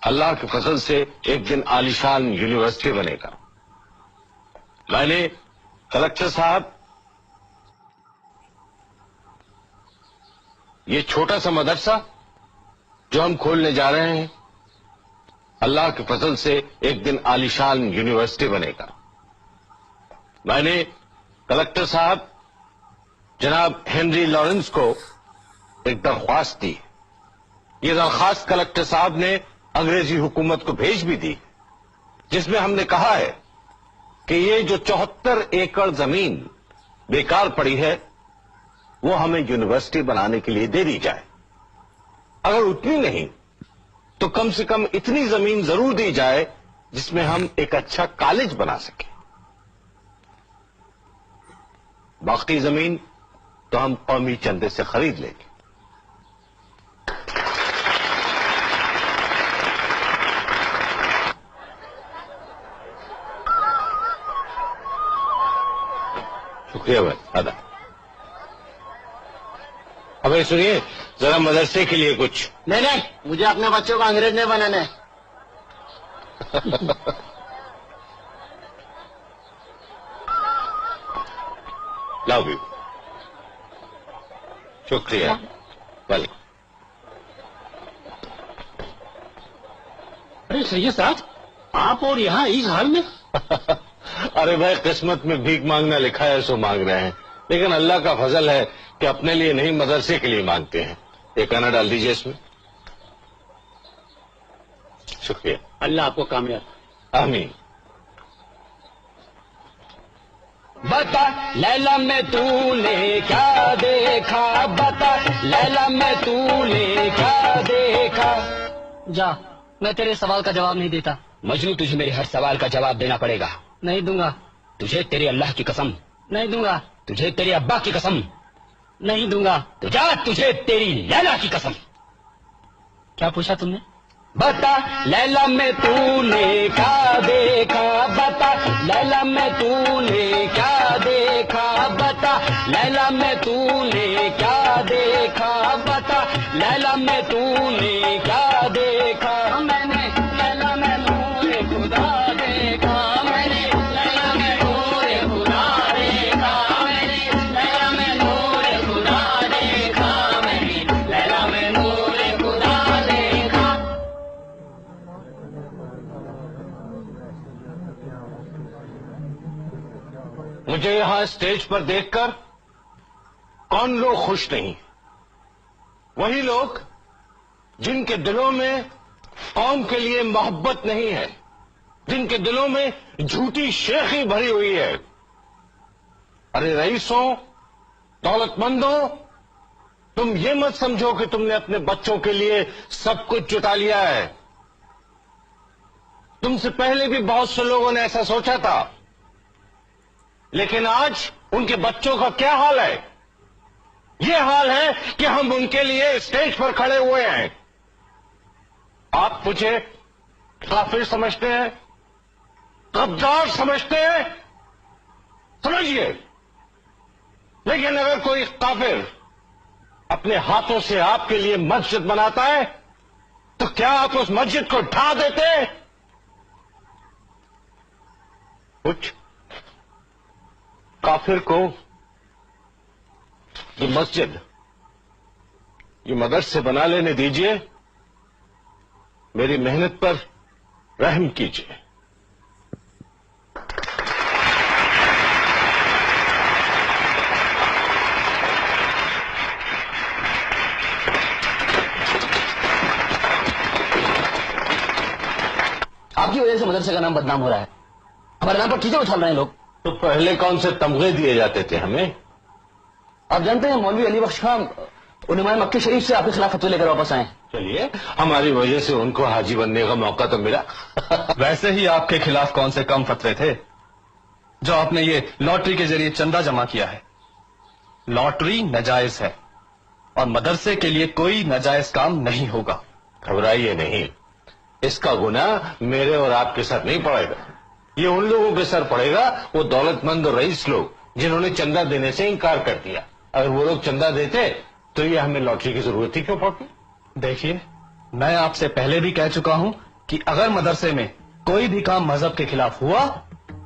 اللہ کے فضل سے ایک دن عالیشان یونیورسٹی بنے گا. میں نے کلکٹر صاحب یہ چھوٹا سا مدرسہ جو ہم کھولنے جا رہے ہیں اللہ کے فضل سے ایک دن عالیشان یونیورسٹی بنے گا. میں نے کلکٹر صاحب جناب ہنری لارنس کو ایک درخواست دی. یہ درخواست کلکٹر صاحب نے انگریزی حکومت کو بھیج بھی دی، جس میں ہم نے کہا ہے کہ یہ جو 74 ایکڑ زمین بیکار پڑی ہے وہ ہمیں یونیورسٹی بنانے کے لیے دے دی جائے. اگر اتنی نہیں تو کم سے کم اتنی زمین ضرور دی جائے جس میں ہم ایک اچھا کالج بنا سکیں. باقی زمین تو ہم قومی چندے سے خرید لیں گے. شکریہ بھائی ادا. اب سنیے ذرا مدرسے کے لیے کچھ. نہیں مجھے اپنے بچوں کو انگریز نہیں بنانا ہے. لاؤ بھی. شکریہ. بھلے. ارے سید صاحب آپ اور یہاں اس حال میں؟ ارے بھائی قسمت میں بھیک مانگنا لکھا ہے سو مانگ رہے ہیں، لیکن اللہ کا فضل ہے کہ اپنے لیے نہیں مدرسے کے لیے مانگتے ہیں. ایک آنا ڈال دیجیے اس میں. شکریہ. اللہ آپ کو کامیاب. آمین. بتا لیلا میں تو نے کیا دیکھا، بتا لیلا میں تو نے کیا دیکھا. جا میں تیرے سوال کا جواب نہیں دیتا. مجنو تجھے میرے ہر سوال کا جواب دینا پڑے گا. نہیں دوں گا. تجھے تیرے اللہ کی قسم. نہیں دوں گا. تجھے تیرے ابا کی قسم. نہیں دوں گا. تو جا تجھے تیری لیلا کی قسم. کیا پوچھا تم نے؟ بتا لیلا میں تو نے کیا دیکھا، بتا لیلا میں تو نے کیا دیکھا، بتا لیلا میں تو نے کیا دیکھا، بتا لیلا میں تو نے کیا دیکھا. میں نے لیلا میں نور خدا دیکھا، میں نے لیلا میں نور خدا دیکھا، میں نے لیلا میں نور خدا دیکھا، میں نے لیلا میں نور خدا دیکھا. مجھے یہاں اسٹیج پر دیکھ کر کون لوگ خوش نہیں؟ وہی لوگ جن کے دلوں میں قوم کے لیے محبت نہیں ہے، جن کے دلوں میں جھوٹی شیخی بھری ہوئی ہے. ارے رئیسوں، دولت مندوں، تم یہ مت سمجھو کہ تم نے اپنے بچوں کے لیے سب کچھ جٹا لیا ہے. تم سے پہلے بھی بہت سے لوگوں نے ایسا سوچا تھا، لیکن آج ان کے بچوں کا کیا حال ہے؟ یہ حال ہے کہ ہم ان کے لیے اسٹیج پر کھڑے ہوئے ہیں. آپ مجھے کافر سمجھتے ہیں، غدار سمجھتے ہیں، سمجھیے. لیکن اگر کوئی کافر اپنے ہاتھوں سے آپ کے لیے مسجد بناتا ہے تو کیا آپ اس مسجد کو ڈھا دیتے؟ کچھ کافر کو یہ مسجد، یہ مدرسے بنا لینے دیجئے. میری محنت پر رحم کیجئے. آپ کی وجہ سے مدرسے کا نام بدنام ہو رہا ہے. ہمارے نام پر چیزیں اچھال رہے ہیں لوگ. تو پہلے کون سے تمغے دیے جاتے تھے ہمیں؟ آپ جانتے ہیں مولوی علی بخش خان علماء مکہ شریف سے آپ کے خلاف فتوی لے کر واپس آئے. چلیے ہماری وجہ سے ان کو حاجی بننے کا موقع تو ملا. ویسے ہی آپ کے خلاف کون سے کم فتوے تھے جو آپ نے یہ لاٹری کے ذریعے چندہ جمع کیا ہے. لاٹری ناجائز ہے اور مدرسے کے لیے کوئی ناجائز کام نہیں ہوگا. گھبرائیے نہیں، اس کا گناہ میرے اور آپ کے سر نہیں پڑے گا. یہ ان لوگوں کے سر پڑے گا، وہ دولت مند اور رئیس لوگ جنہوں نے چندہ دینے سے انکار کر دیا. اگر وہ لوگ چندہ دیتے تو یہ ہمیں لاٹری کی ضرورت ہی کیوں پڑتی؟ دیکھیے میں آپ سے پہلے بھی کہہ چکا ہوں کہ اگر مدرسے میں کوئی بھی کام مذہب کے خلاف ہوا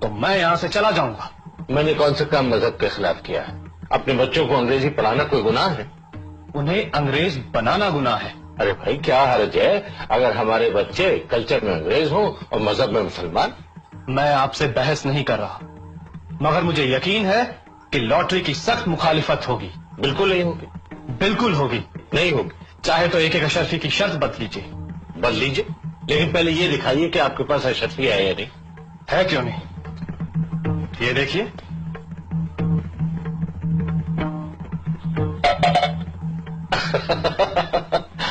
تو میں یہاں سے چلا جاؤں گا۔ میں نے کون سا کام مذہب کے خلاف کیا ہے؟ اپنے بچوں کو انگریزی پڑھانا کوئی گناہ ہے؟ انہیں انگریز بنانا گناہ ہے۔ ارے بھائی کیا حرج ہے اگر ہمارے بچے کلچر میں انگریز ہوں اور مذہب میں مسلمان؟ میں آپ سے بحث نہیں کر رہا، مگر مجھے یقین ہے کہ لاٹری کی سخت مخالفت ہوگی۔ بالکل نہیں ہوگی۔ بالکل ہوگی، نہیں ہوگی۔ چاہے تو ایک اشرفی کی شرط بدل لیجیے۔ بدل لیجیے، لیکن پہلے یہ دکھائیے کہ آپ کے پاس اشرفی ہے یا نہیں۔ ہے کیوں نہیں؟ یہ دیکھیے۔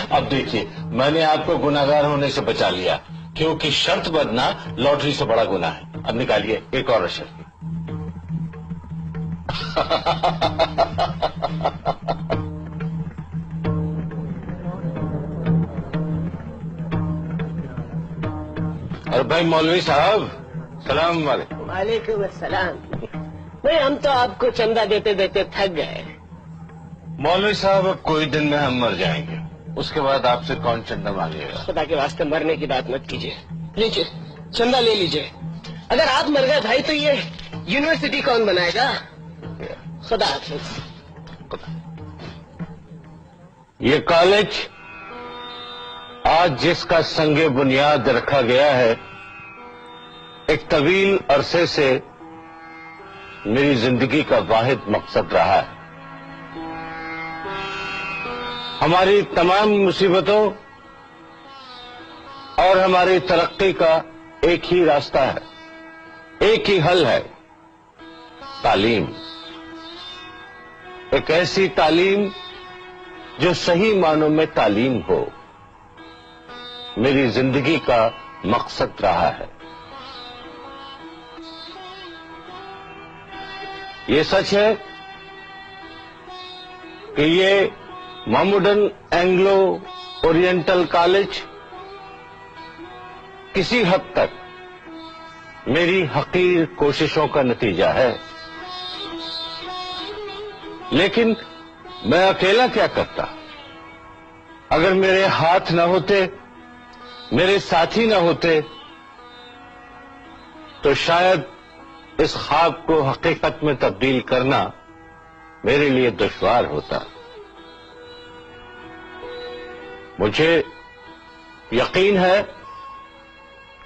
اب دیکھیے، میں نے آپ کو گناہگار ہونے سے بچا لیا، کیونکہ شرط بدنا لاٹری سے بڑا گناہ ہے۔ اب نکالیے ایک اور اشرفی۔ اور بھائی مولوی صاحب، السلام علیکم۔ وعلیکم السلام۔ نہیں، ہم تو آپ کو چندہ دیتے دیتے تھک گئے۔ مولوی صاحب اب کوئی دن میں ہم مر جائیں گے، اس کے بعد آپ سے کون چندہ مانگے گا؟ خدا کے واسطے مرنے کی بات مت کیجیے، لیجیے چندہ لے لیجیے۔ اگر آپ مر گئے بھائی تو یہ یونیورسٹی کون بنائے گا؟ خدا حافظ۔ یہ کالج آج جس کا سنگ بنیاد رکھا گیا ہے، ایک طویل عرصے سے میری زندگی کا واحد مقصد رہا ہے۔ ہماری تمام مصیبتوں اور ہماری ترقی کا ایک ہی راستہ ہے، ایک ہی حل ہے، تعلیم۔ ایک ایسی تعلیم جو صحیح معنوں میں تعلیم ہو، میری زندگی کا مقصد رہا ہے۔ یہ سچ ہے کہ یہ محموڈن اینگلو اورینٹل کالج کسی حد تک میری حقیر کوششوں کا نتیجہ ہے، لیکن میں اکیلا کیا کرتا؟ اگر میرے ہاتھ نہ ہوتے، میرے ساتھی نہ ہوتے، تو شاید اس خواب کو حقیقت میں تبدیل کرنا میرے لیے دشوار ہوتا۔ مجھے یقین ہے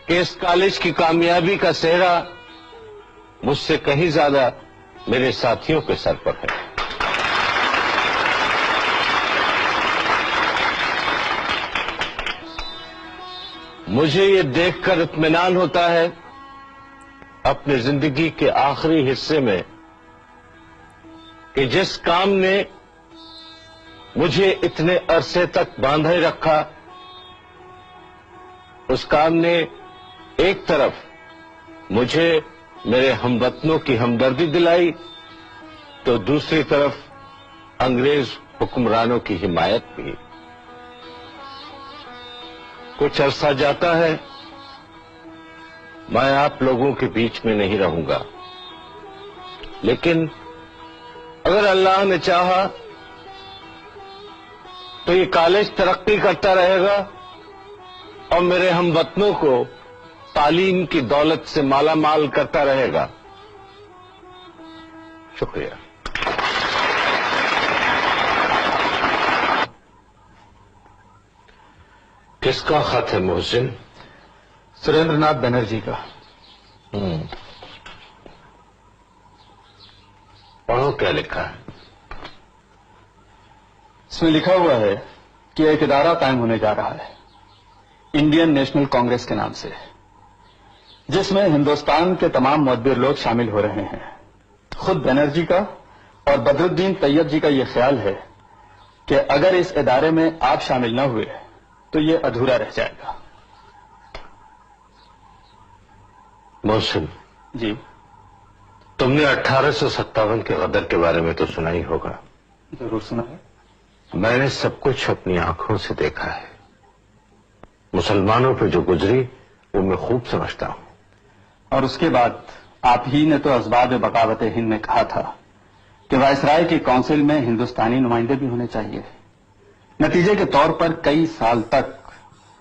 کہ اس کالج کی کامیابی کا سہرا مجھ سے کہیں زیادہ میرے ساتھیوں کے سر پر ہے۔ مجھے یہ دیکھ کر اطمینان ہوتا ہے اپنی زندگی کے آخری حصے میں کہ جس کام نے مجھے اتنے عرصے تک باندھے رکھا، اس کام نے ایک طرف مجھے میرے ہم وطنوں کی ہمدردی دلائی تو دوسری طرف انگریز حکمرانوں کی حمایت بھی۔ کچھ عرصہ جاتا ہے، میں آپ لوگوں کے بیچ میں نہیں رہوں گا، لیکن اگر اللہ نے چاہا تو یہ کالج ترقی کرتا رہے گا اور میرے ہم وطنوں کو تعلیم کی دولت سے مالا مال کرتا رہے گا۔ شکریہ۔ کس کا خط ہے محسن؟ سریندر ناتھ بنرجی کا۔ پڑھو کیا لکھا ہے۔ اس میں لکھا ہوا ہے کہ ایک ادارہ قائم ہونے جا رہا ہے انڈین نیشنل کانگریس کے نام سے، جس میں ہندوستان کے تمام معتبر لوگ شامل ہو رہے ہیں۔ خود بنرجی کا اور بدر الدین طیب جی کا یہ خیال ہے کہ اگر اس ادارے میں آپ شامل نہ ہوئے تو یہ ادھورا رہ جائے گا۔ محسن جی، تم نے 1857 کے غدر کے بارے میں تو سنا ہی ہوگا۔ ضرور سنا ہے۔ میں نے سب کچھ اپنی آنکھوں سے دیکھا ہے۔ مسلمانوں پہ جو گزری وہ میں خوب سمجھتا ہوں۔ اور اس کے بعد آپ ہی نے تو اسباب بغاوت ہند میں کہا تھا کہ وائسرائے کی کونسل میں ہندوستانی نمائندے بھی ہونے چاہیے۔ نتیجے کے طور پر کئی سال تک